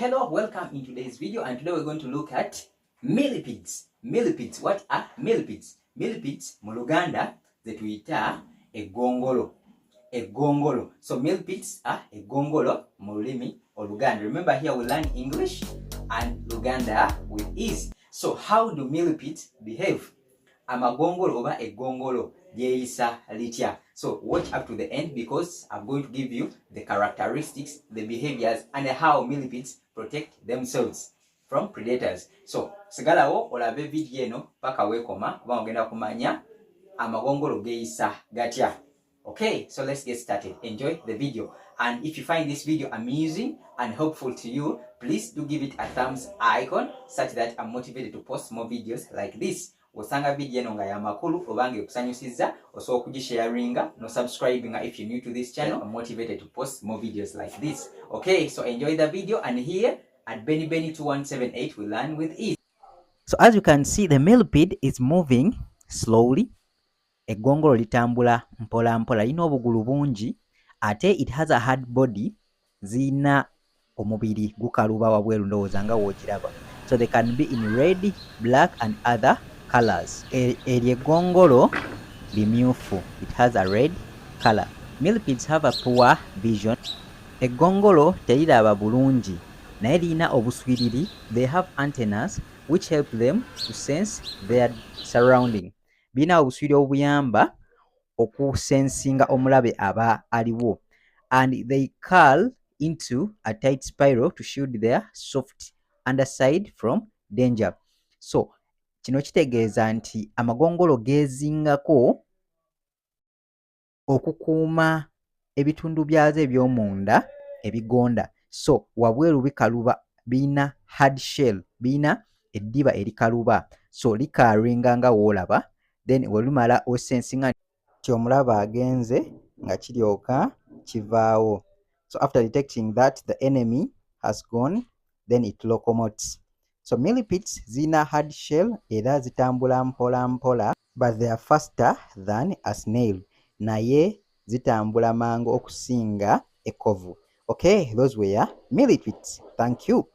hello, welcome in today's video, and today we're going to look at millipedes. Millipedes. What are millipedes? Millipedes mu Luganda zetuyita eggongolo. Eggongolo. So millipedes are eggongolo mu lulimi Oluganda. Remember, here we learn English and Luganda with ease. So how do millipedes behave? Amagongolo oba eggongolo lyeyisa litya? So watch up to the end because I'm going to give you the characteristics, the behaviors, and how millipedes protect themselves from predators. So sigalawo olabe video eno paka wekoma kuba ogenda kumanya amagongolo geyisa gatya. Okay, so let's get started. Enjoy the video, and if you find this video amusing and helpful to you, please do give it a thumbs icon such that I'm motivated to post more videos like this. Osanga video eno nga ya makulu obange okusanyusiza osobola kugisharinga no subscribing if you're new to this channel. I'm motivated to post more videos like this. Okay, so enjoy the video, and here at Benny 2178 we learn with ease. So as you can see, the millipede is moving slowly. Eggongolo litambula mpola mpola, lina obugulu bungi ate it has a hard body, zina omubiri gukaluba wabweru ndowooza nga woogiraba. So they can be in red, black and other colors. Eggongolo limyufu, it has a red color. Millipedes have a poor vision. Eggongolo teriraba bulungi naye lina obuswiriri. They have antennas which help them to sense their surrounding. Bina obuswiriri obuyamba okusensinga omulabe aba aliwo, and they curl into a tight spiral to shield their soft underside from danger. So kino kitegeeza nti amagongolo gezingako okukuuma ebitundu byazo eby'omunda ebigonda. So wabweru bikaluba, bina hard shell, bina eddiba erikaluba, so likaringa nga woolaba, then welumala osensinga nti omulaba agenze nga kiryoka kivaawo. So after detecting that the enemy has gone, then it locomotes. So millipedes zina hard shell era zitambula mpola mpola, but they are faster than a snail. Naye zitambula mangu okusinga ekovu. Okay, those were millipedes. Thank you.